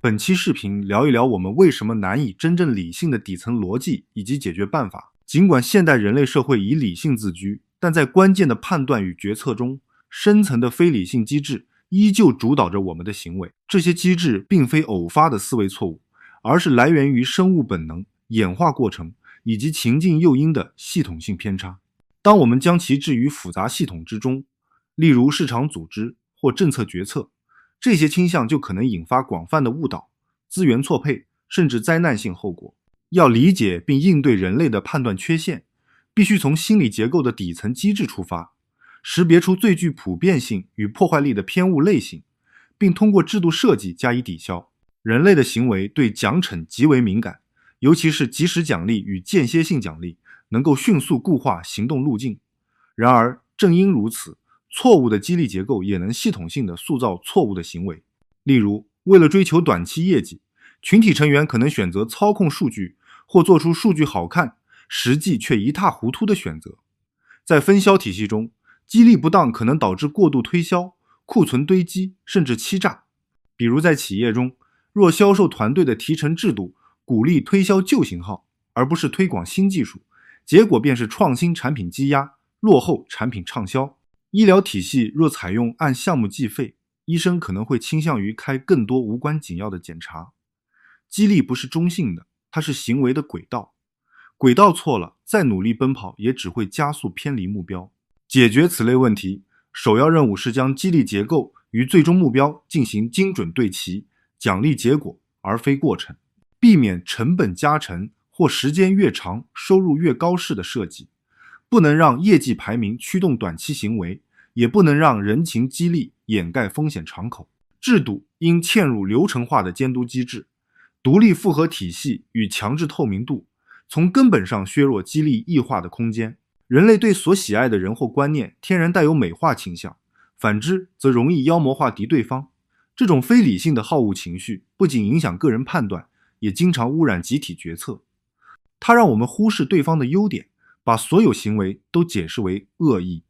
本期视频聊一聊我们为什么难以真正理性的底层逻辑以及解决办法。尽管现代人类社会以理性自居，但在关键的判断与决策中，深层的非理性机制依旧主导着我们的行为。这些机制并非偶发的思维错误，而是来源于生物本能、演化过程以及情境诱因的系统性偏差。当我们将其置于复杂系统之中，例如市场组织或政策决策，这些倾向就可能引发广泛的误导、资源错配，甚至灾难性后果。要理解并应对人类的判断缺陷，必须从心理结构的底层机制出发，识别出最具普遍性与破坏力的偏误类型，并通过制度设计加以抵消。人类的行为对奖惩极为敏感，尤其是及时奖励与间歇性奖励能够迅速固化行动路径。然而，正因如此，错误的激励结构也能系统性地塑造错误的行为。例如，为了追求短期业绩，群体成员可能选择操控数据或做出数据好看，实际却一塌糊涂的选择。在分销体系中，激励不当可能导致过度推销、库存堆积，甚至欺诈。比如在企业中，若销售团队的提成制度鼓励推销旧型号，而不是推广新技术，结果便是创新产品积压，落后产品畅销。医疗体系若采用按项目计费，医生可能会倾向于开更多无关紧要的检查。激励不是中性的，它是行为的轨道。轨道错了，再努力奔跑也只会加速偏离目标。解决此类问题，首要任务是将激励结构与最终目标进行精准对齐，奖励结果而非过程，避免成本加成或时间越长收入越高式的设计。不能让业绩排名驱动短期行为，也不能让人情激励掩盖风险敞口。制度应嵌入流程化的监督机制，独立复合体系与强制透明度，从根本上削弱激励异化的空间。人类对所喜爱的人或观念天然带有美化倾向，反之则容易妖魔化敌对方。这种非理性的好恶情绪不仅影响个人判断，也经常污染集体决策。它让我们忽视对方的优点，把所有行为都解释为恶意。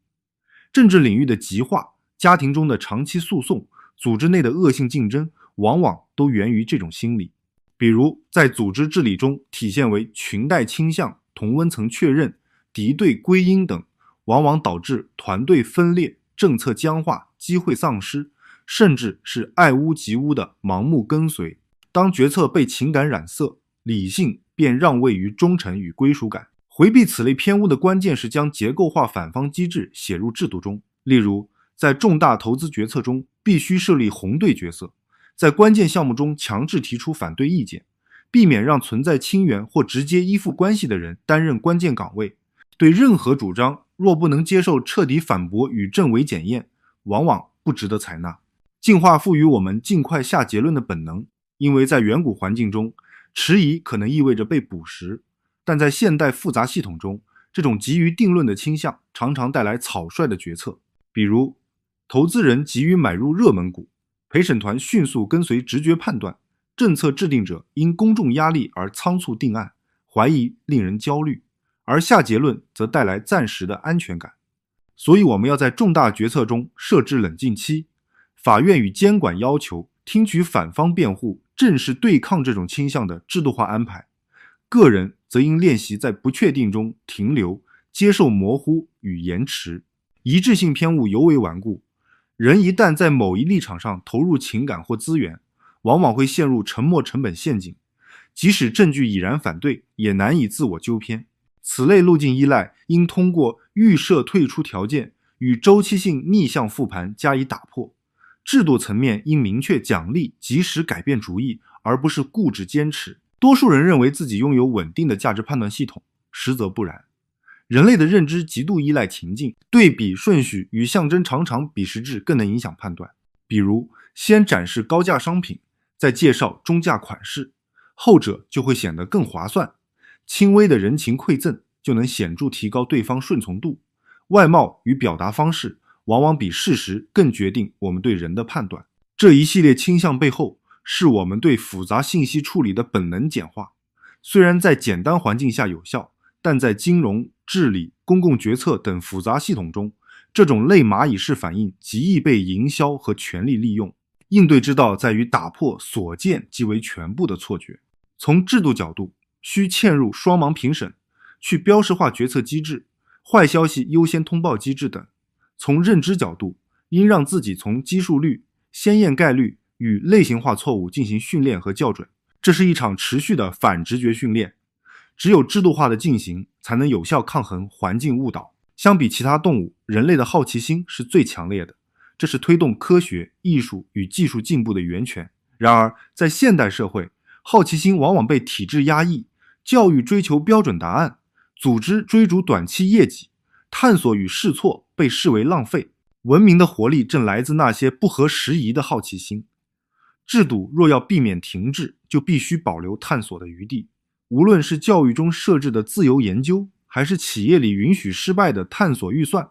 政治领域的极化、家庭中的长期诉讼、组织内的恶性竞争，往往都源于这种心理。比如在组织治理中体现为裙带倾向、同温层确认、敌对归因等，往往导致团队分裂、政策僵化、机会丧失，甚至是爱屋及乌的盲目跟随。当决策被情感染色，理性便让位于忠诚与归属感。回避此类偏误的关键是将结构化反方机制写入制度中。例如，在重大投资决策中必须设立红队角色，在关键项目中强制提出反对意见，避免让存在亲缘或直接依附关系的人担任关键岗位。对任何主张若不能接受彻底反驳与证伪检验，往往不值得采纳。进化赋予我们尽快下结论的本能，因为在远古环境中，迟疑可能意味着被捕食，但在现代复杂系统中，这种急于定论的倾向常常带来草率的决策。比如，投资人急于买入热门股，陪审团迅速跟随直觉判断，政策制定者因公众压力而仓促定案，怀疑令人焦虑，而下结论则带来暂时的安全感。所以我们要在重大决策中设置冷静期，法院与监管要求听取反方辩护，正是对抗这种倾向的制度化安排。个人则应练习在不确定中停留，接受模糊与延迟。一致性偏误尤为顽固，人一旦在某一立场上投入情感或资源，往往会陷入沉没成本陷阱，即使证据已然反对，也难以自我纠偏。此类路径依赖应通过预设退出条件与周期性逆向复盘加以打破。制度层面应明确奖励及时改变主意，而不是固执坚持。多数人认为自己拥有稳定的价值判断系统，实则不然。人类的认知极度依赖情境，对比顺序与象征常常比实质更能影响判断。比如，先展示高价商品，再介绍中价款式，后者就会显得更划算。轻微的人情馈赠就能显著提高对方顺从度。外貌与表达方式往往比事实更决定我们对人的判断。这一系列倾向背后，是我们对复杂信息处理的本能简化。虽然在简单环境下有效，但在金融、治理、公共决策等复杂系统中，这种类蚂蚁式反应极易被营销和权力利用。应对之道在于打破所见即为全部的错觉。从制度角度，需嵌入双盲评审、去标识化决策机制、坏消息优先通报机制等。从认知角度，应让自己从基数率、先验概率与类型化错误进行训练和校准，这是一场持续的反直觉训练。只有制度化的进行，才能有效抗衡环境误导。相比其他动物，人类的好奇心是最强烈的，这是推动科学、艺术与技术进步的源泉。然而，在现代社会，好奇心往往被体制压抑，教育追求标准答案，组织追逐短期业绩，探索与试错被视为浪费。文明的活力正来自那些不合时宜的好奇心。制度若要避免停滞，就必须保留探索的余地。无论是教育中设置的自由研究，还是企业里允许失败的探索预算，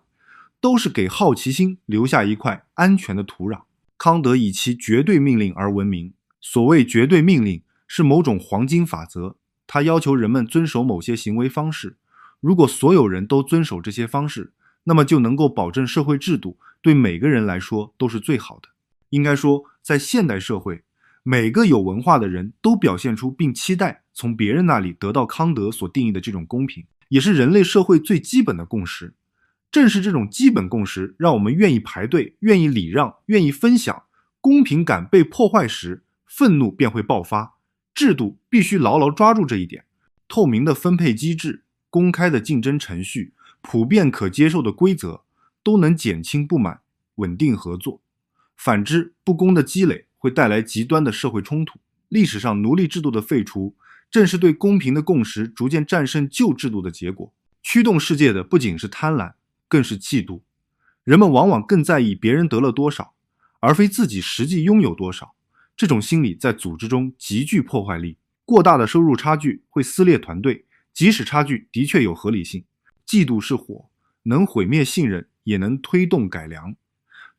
都是给好奇心留下一块安全的土壤。康德以其绝对命令而闻名。所谓绝对命令，是某种黄金法则，它要求人们遵守某些行为方式。如果所有人都遵守这些方式，那么就能够保证社会制度对每个人来说都是最好的。应该说，在现代社会，每个有文化的人都表现出并期待从别人那里得到康德所定义的这种公平，也是人类社会最基本的共识。正是这种基本共识，让我们愿意排队，愿意礼让，愿意分享。公平感被破坏时，愤怒便会爆发。制度必须牢牢抓住这一点。透明的分配机制、公开的竞争程序、普遍可接受的规则，都能减轻不满，稳定合作。反之，不公的积累会带来极端的社会冲突。历史上奴隶制度的废除，正是对公平的共识逐渐战胜旧制度的结果。驱动世界的不仅是贪婪，更是嫉妒。人们往往更在意别人得了多少，而非自己实际拥有多少。这种心理在组织中极具破坏力。过大的收入差距会撕裂团队，即使差距的确有合理性。嫉妒是火，能毁灭信任，也能推动改良。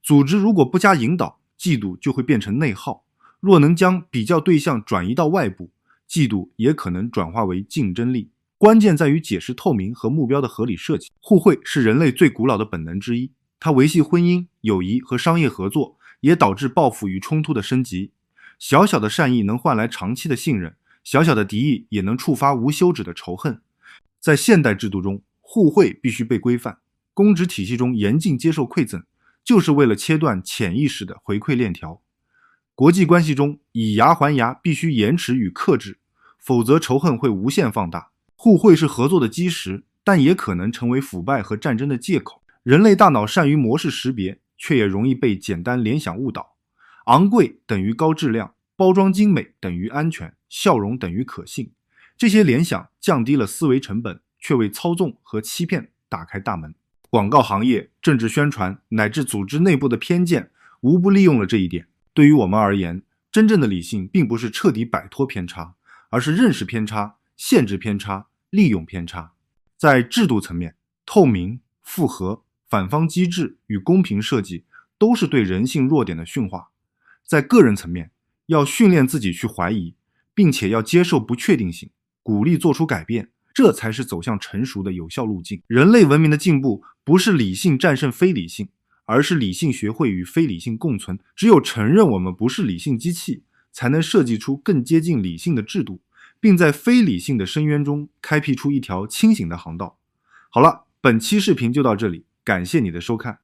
组织如果不加引导，嫉妒就会变成内耗。若能将比较对象转移到外部，嫉妒也可能转化为竞争力。关键在于解释透明和目标的合理设计。互惠是人类最古老的本能之一，它维系婚姻、友谊和商业合作，也导致报复与冲突的升级。小小的善意能换来长期的信任，小小的敌意也能触发无休止的仇恨。在现代制度中，互惠必须被规范。公职体系中严禁接受馈赠，就是为了切断潜意识的回馈链条。国际关系中，以牙还牙必须延迟与克制，否则仇恨会无限放大。互惠是合作的基石，但也可能成为腐败和战争的借口。人类大脑善于模式识别，却也容易被简单联想误导。昂贵等于高质量，包装精美等于安全，笑容等于可信。这些联想降低了思维成本，却为操纵和欺骗打开大门。广告行业、政治宣传乃至组织内部的偏见，无不利用了这一点。对于我们而言，真正的理性并不是彻底摆脱偏差，而是认识偏差、限制偏差、利用偏差。在制度层面，透明、复合、反方机制与公平设计都是对人性弱点的驯化。在个人层面，要训练自己去怀疑，并且要接受不确定性，鼓励做出改变，这才是走向成熟的有效路径。人类文明的进步不是理性战胜非理性，而是理性学会与非理性共存。只有承认我们不是理性机器，才能设计出更接近理性的制度，并在非理性的深渊中开辟出一条清醒的航道。好了，本期视频就到这里，感谢你的收看。